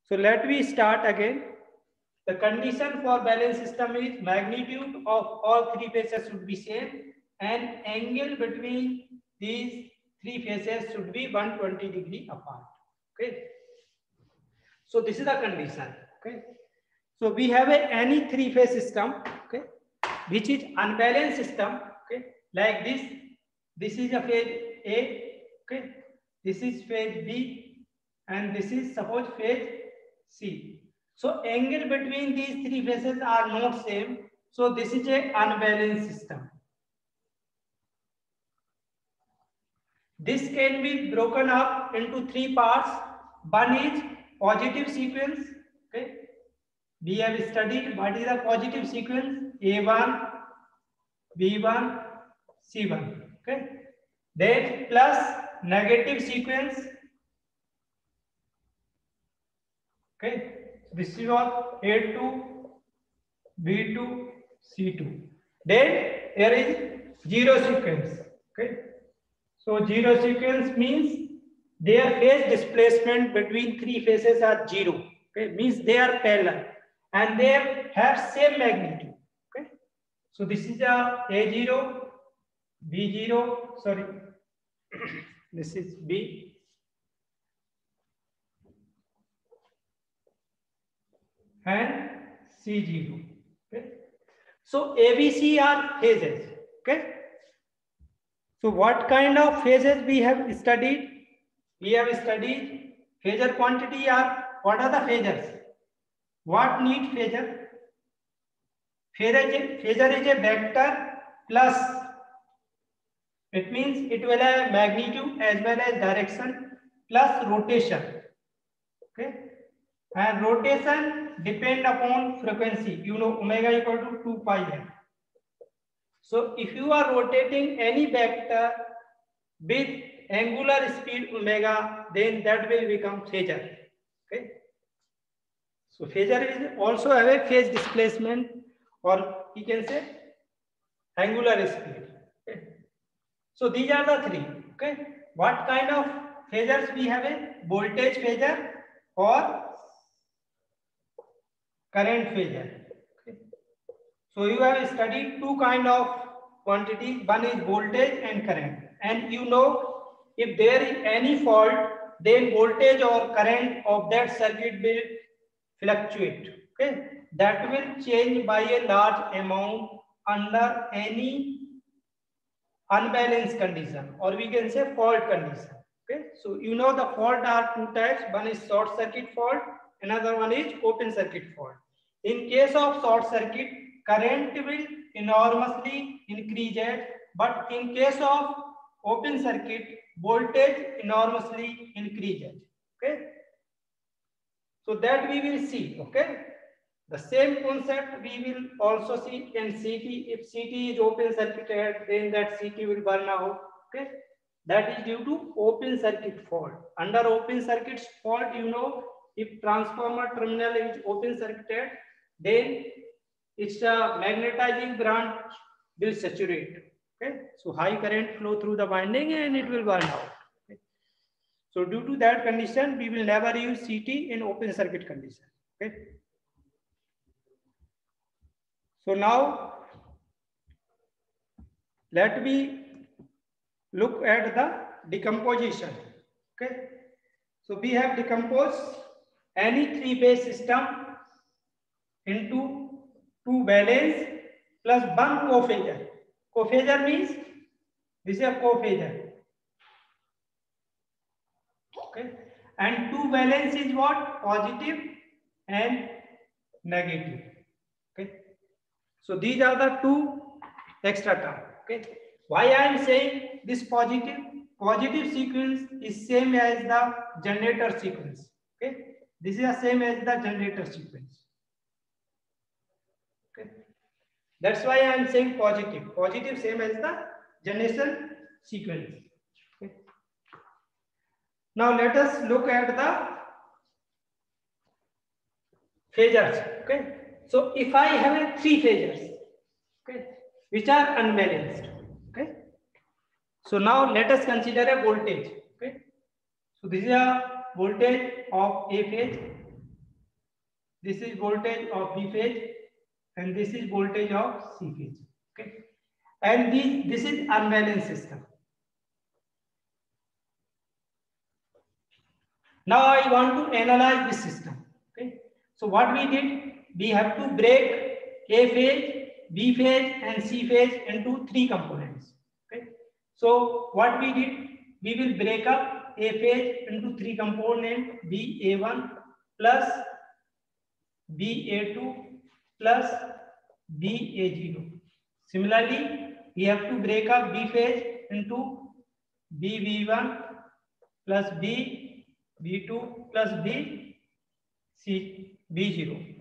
So let me start again. The condition for balanced system is magnitude of all three phases should be same and angle between these three phases should be 120 degree apart. Okay. So this is the condition. Okay. So we have any three phase system, okay, which is unbalanced system, okay, like this. This is a phase A, okay. This is phase B, and this is suppose phase C. So angle between these three phases are not same. So this is a unbalanced system. This can be broken up into three parts. One is positive sequence. Okay. We have studied what is a positive sequence: A1, B1, C1. Okay. Then plus negative sequence. Okay. This is what A2, B2, C2. Then there is zero sequence. Okay. So zero sequence means their phase displacement between three phases are zero. Okay, means they are parallel and they have same magnitude. Okay, so this is a A0, B0. Sorry, this is B. And C0. Okay, so ABC are phases. Okay. So what kind of phases we have studied? We have studied phasor quantity are what are the phasors? What need phasor? Phasor is a vector plus. It means it will have magnitude as well as direction plus rotation. Okay, and rotation depend upon frequency. You know omega equal to 2 pi m. So if you are rotating any vector with angular speed omega, then that will become phasor. Okay. So phasor is also have a phase displacement, or you can say angular speed. Okay. So these are the three. Okay. What kind of phasors we have? A voltage phasor or current phasor. Okay. So you have studied two kind of quantities. One is voltage and current. And you know, if there is any fault, then voltage or current of that circuit will fluctuate. Okay, that will change by a large amount under any unbalanced condition, or we can say fault condition. Okay, so you know the fault are two types. One is short circuit fault, another one is open circuit fault. In case of short circuit, current will enormously increase, but in case of open circuit, voltage enormously increases. Okay, so that we will see. Okay, the same concept we will also see in CT. If CT is open circuited, then that CT will burn out. Okay, that is due to open circuit fault. Under open circuit fault, you know, if transformer terminal is open circuited, then its magnetizing branch will saturate. Okay, so high current flow through the winding and it will burn out. Okay? So due to that condition, we will never use CT in open circuit condition. Okay. So now let me look at the decomposition. Okay. So we have decomposed any three-phase system into two balanced plus one cophasor. Cophasor means this is a cophasor. Okay. And two balance is what? Positive and negative. Okay. So these are the two extra terms. Okay. Why I am saying this positive sequence is same as the generator sequence. Okay. This is the same as the generator sequence. Okay. That's why I am saying positive. Positive same as the generation sequence. Okay. Now let us look at the phasors. Okay. So if I have three phasors, okay, which are unbalanced. Okay. So now let us consider a voltage. Okay. So this is a voltage of A phase. this is voltage of B phase, and this is voltage of C phase. Okay, and this is unbalanced system. Now I want to analyze this system. Okay, so what we did, we have to break A phase, B phase, and C phase into three components. Okay, so what we did, we will break up A phase into three components: BA1 plus BA2 plus BA0. Similarly, we have to break up B phase into BB1 plus B2 plus B0.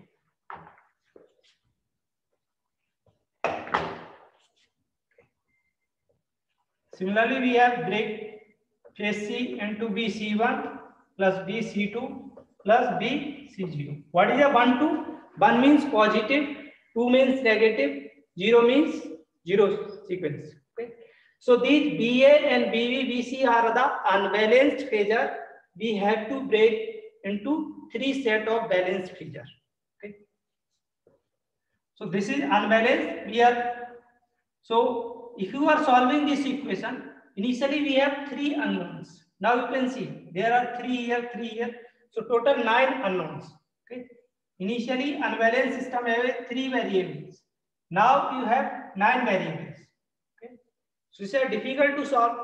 Similarly, we have break phase C into BC1 plus BC2 plus BC0. What is a 1, 2? 1 means positive, 2 means negative, 0 means zero sequence. Okay. So these BA and BB, BC are the unbalanced phasor. We have to break into three set of balanced phasor. Okay. So this is unbalanced. So if you are solving this equation, initially we have three unknowns. Now you can see there are three here. So total 9 unknowns. Okay. Initially unbalanced system have 3 variables. Now you have 9 variables. Okay. So it's difficult to solve.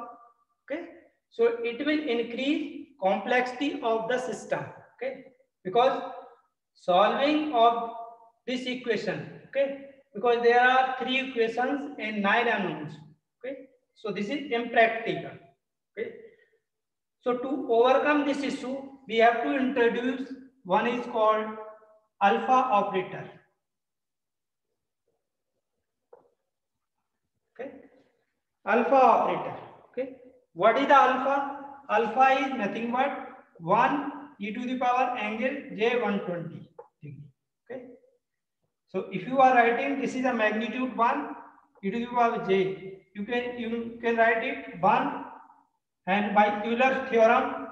Okay. So it will increase complexity of the system. Okay. Because solving of this equation. Okay. Because there are 3 equations and 9 unknowns. Okay. So this is impractical. Okay. So to overcome this issue, we have to introduce one is called alpha operator. Okay. Alpha operator. Okay. What is the alpha? Alpha is nothing but 1 e to the power angle J120 degree. Okay. So if you are writing this is a magnitude 1 e to the power j, you can write it 1, and by Euler's theorem,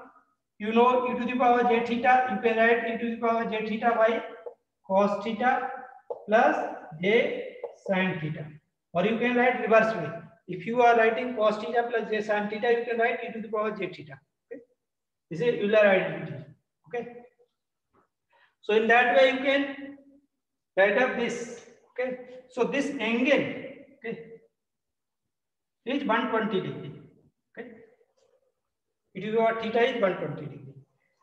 you know e to the power j theta, you can write e to the power j theta by cos theta plus j sin theta, or you can write reverse way. If you are writing cos theta plus j sin theta, you can write e to the power j theta. Okay? This is Euler identity. Okay. So in that way you can write up this. Okay. So this angle, okay, is 120 degree. Okay. E to the power theta is 120 degree,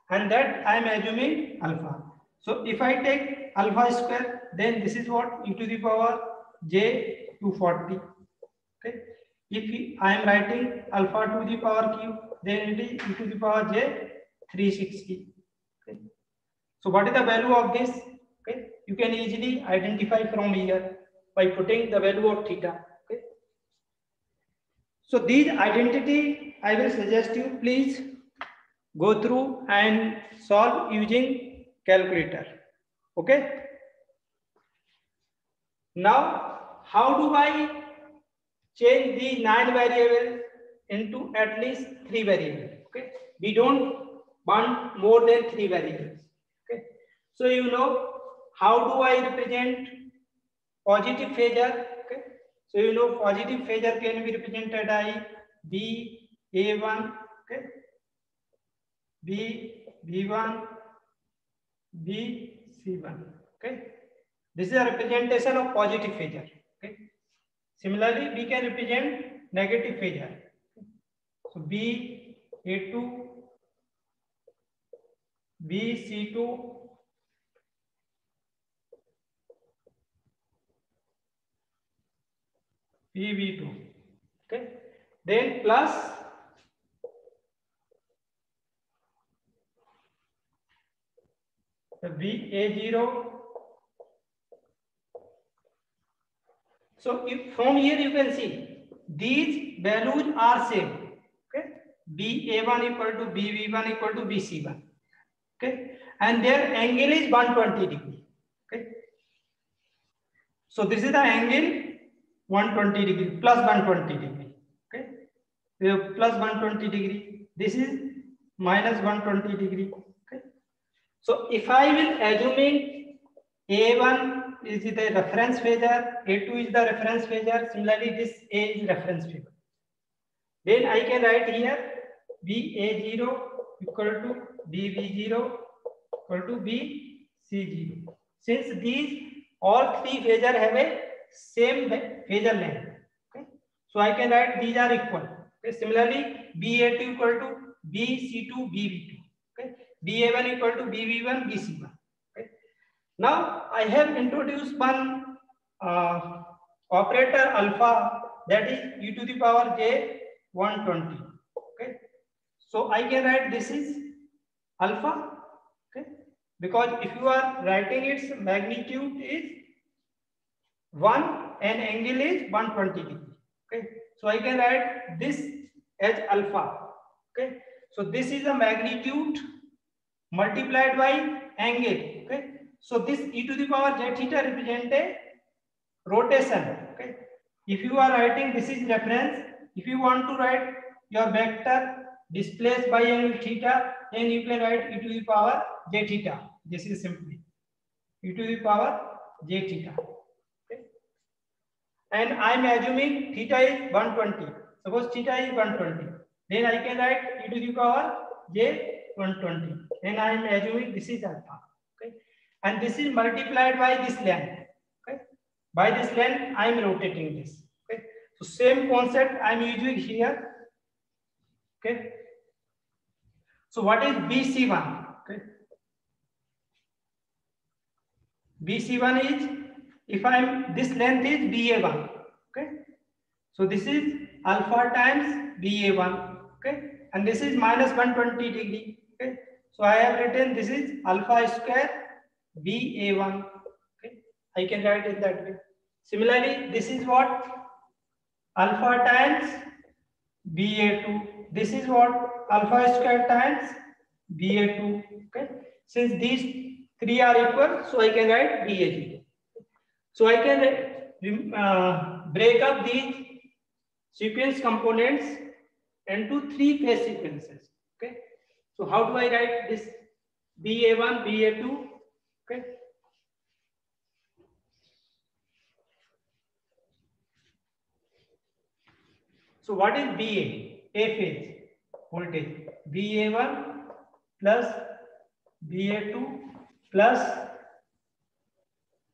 and that I am assuming alpha. So if I take alpha square, then this is what e to the power j 240. Okay. If I am writing alpha to the power cube, then it is e to the power j 360. Okay. So what is the value of this? Okay. You can easily identify from here by putting the value of theta. Okay. So these identity I will suggest you please go through and solve using calculator. Okay. Now how do I change these 9 variables into at least 3 variables? Okay. We don't want more than 3 variables. Okay. So you know how do I represent positive phasor? Okay. So you know positive phasor can be represented by BA1, okay, B1, BC1. Okay. This is a representation of positive phasor. Okay. Similarly, we can represent negative phasor. So BA2, BC2, BB2. Okay. Then plus the BA0. So if from here you can see these values are same. Okay. BA1 equal to BB1 equal to BC1. Okay. And their angle is 120 degree. Okay. So this is the angle 120 degree plus 120 degree. Okay. We have plus 120 degree. This is minus 120 degree. Okay. So if I will assuming A1 is the reference phasor, A2 is the reference phasor. Similarly, this A is reference phasor. Then I can write here BA0 equal to BB0 equal to BC0. Since these all three phasor have a same phasor length, okay, so I can write these are equal. Okay. Similarly, BA2 equal to BC2 BB2. Okay. BA1 equal to BB1 BC1. Okay. Now I have introduced one operator alpha, that is e to the power j 120. Okay. So I can write this is alpha. Okay. Because if you are writing its magnitude is 1 and angle is 120 degree. Okay. So I can write this as alpha. Okay. So this is a magnitude multiplied by angle. Okay. So this e to the power z theta represent a rotation. Okay. If you are writing this is reference, if you want to write your vector displaced by angle theta, then you can write e to the power j theta. This is simply e to the power j theta. Okay. And I am assuming theta is 120. Suppose theta is 120. Then I can write e to the power j 120. Then I am assuming this is alpha. Okay. And this is multiplied by this length. Okay. By this length, I am rotating this. Okay. So same concept I am using here. Okay. So what is BC1? Okay. BC1 is, if this length is BA1. Okay. So this is alpha times BA1. Okay. And this is minus 120 degree. Okay. So I have written this is alpha square BA1. Okay. I can write it that way. Similarly, this is what? Alpha times BA2. This is what? Alpha square times BA2. Okay. Since these three are equal, so I can write BA0. So I can break up these sequence components into three phase sequences. Okay. So how do I write this BA1, BA2? Okay. So what is BA? A phase voltage. BA1 plus BA2 plus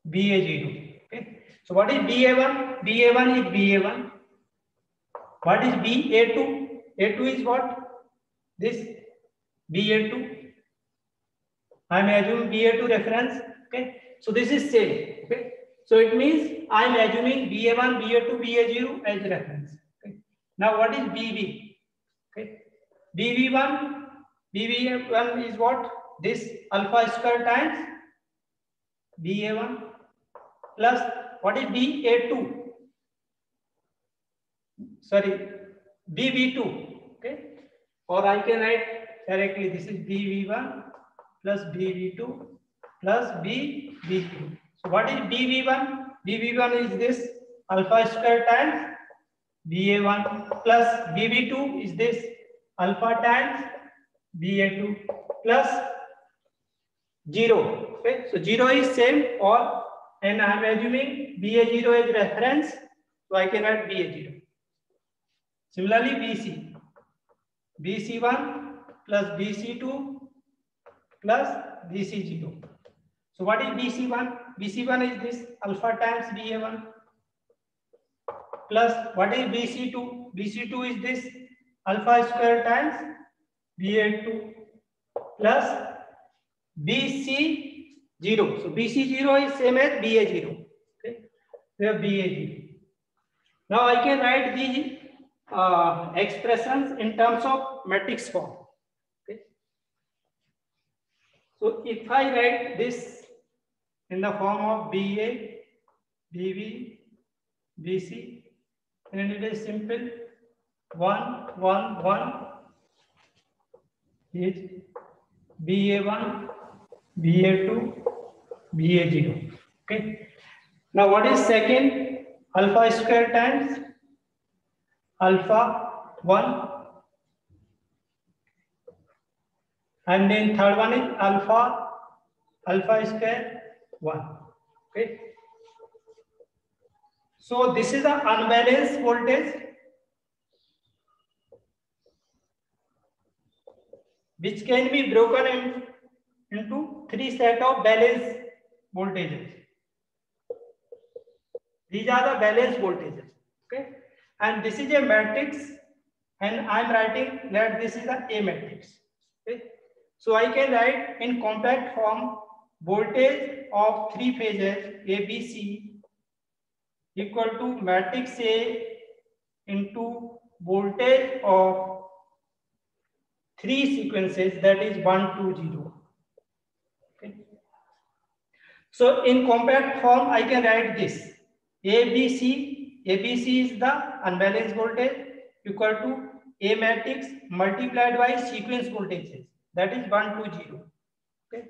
BA0. Okay. So what is BA1? BA1 is BA1. What is BA2? A2 is what? This BA2. I am assuming BA2 reference. Okay. So this is same. Okay. So it means I am assuming BA1, BA2, BA0 as reference. Okay. Now what is BB? Okay. BB1 is what? This alpha square times BA1 plus what is BA2? Sorry, BB2. Okay. Or I can write directly this is BB1 plus BB2 plus BB2. So what is BB1? BB1 is this alpha square times BA1 plus BB2 is this alpha times BA2 plus 0. Okay. So 0 is same or, and I am assuming BA0 as reference, so I can write BA0. Similarly, BC. BC1 plus BC2 plus BC0. So what is BC1? BC1 is this alpha times BA1 plus what is BC2? BC2 is this alpha square times BA2 plus BC0. So BC0 is same as BA0. Okay. We have BA0. Now I can write the expressions in terms of matrix form. Okay. So if I write this in the form of BA, BB, BC, then it is simple 1, 1, 1 is BA1, BA2, BA0. Okay. Now what is second? Alpha square times alpha 1, and then third one is alpha square 1. Okay. So this is the unbalanced voltage which can be broken into three set of balanced voltages. These are the balanced voltages. Okay. And this is a matrix, and I am writing that this is the A matrix. Okay. So I can write in compact form voltage of three phases A, B, C equal to matrix A into voltage of three sequences, that is 1, 2, 0. Okay. So in compact form I can write this ABC. ABC is the unbalanced voltage equal to A matrix multiplied by sequence voltages, that is 1, 2, 0. Okay.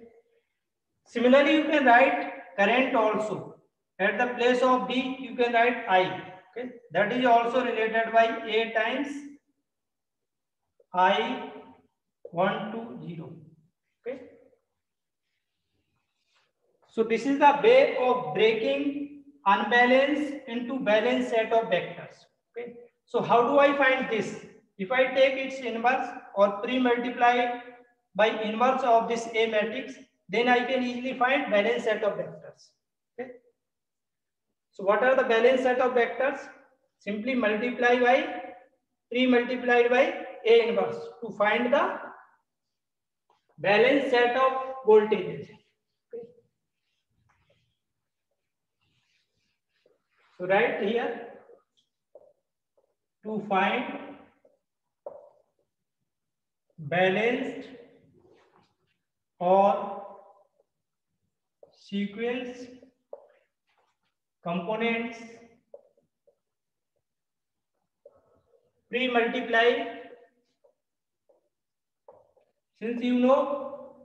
Similarly, you can write current also. At the place of B, you can write I. Okay. That is also related by A times I 1, 2, 0. Okay. So this is the way of breaking unbalanced into balanced set of vectors. Okay. So how do I find this? If I take its inverse or pre-multiply by inverse of this A matrix, then I can easily find balanced set of vectors. Okay. So what are the balanced set of vectors? Simply multiply by pre-multiplied by A inverse to find the balanced set of voltages. Okay. So write here to find balanced or sequence components pre-multiply. Since you know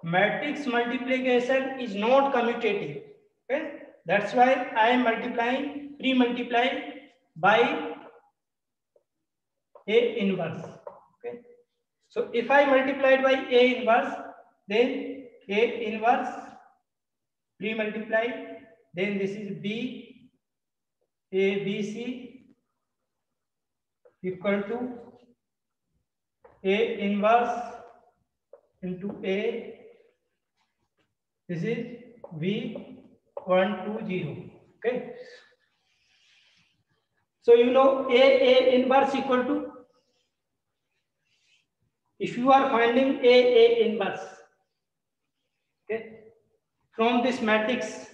matrix multiplication is not commutative, okay? That's why I am multiplying pre-multiply by A inverse. Okay. So if I multiplied by A inverse, then A inverse pre-multiply, then this is B A B C equal to A inverse into A. This is V 1, 2, 0. Okay. So you know A inverse equal to, if you are finding A inverse, okay, from this matrix,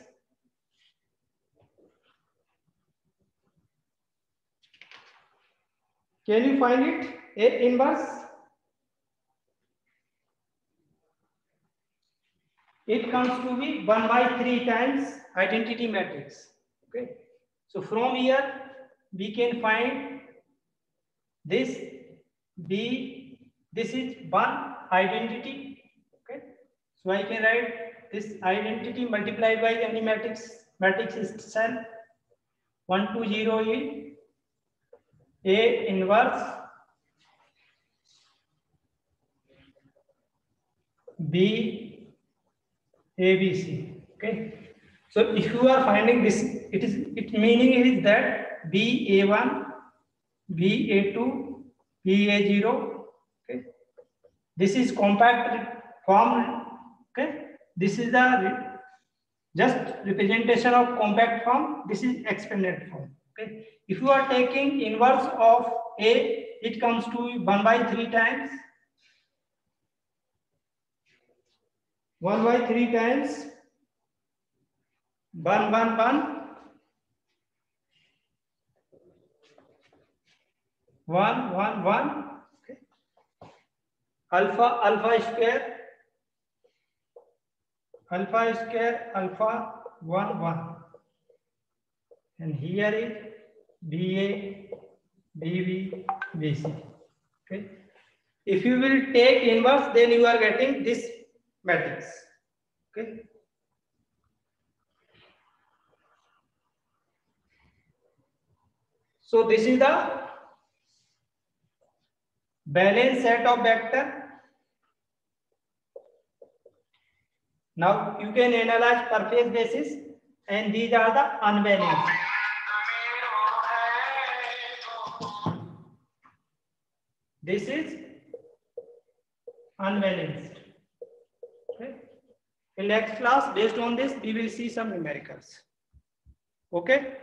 can you find it? A inverse, it comes to be 1 by 3 times identity matrix. Okay. So from here we can find this B, this is one identity. Okay. So I can write this identity multiplied by any matrix itself. 1, 2, 0 is A inverse B ABC. Okay. So if you are finding this, its meaning is that BA1, BA2, BA0. Okay. This is compact form. Okay. This is the just representation of compact form. This is expanded form. Okay. If you are taking inverse of A, it comes to 1 by 3 times. 1 by 3 times 1, 1, 1, 1, 1, 1. Okay. Alpha square, alpha 1, 1. And here is BA, BB, BC. Okay. If you will take inverse, then you are getting this matrix. Okay. So this is the balanced set of vector. Now you can analyze per phase basis. and these are the unbalanced. This is unbalanced. Okay. In next class, based on this, we will see some numericals. Okay.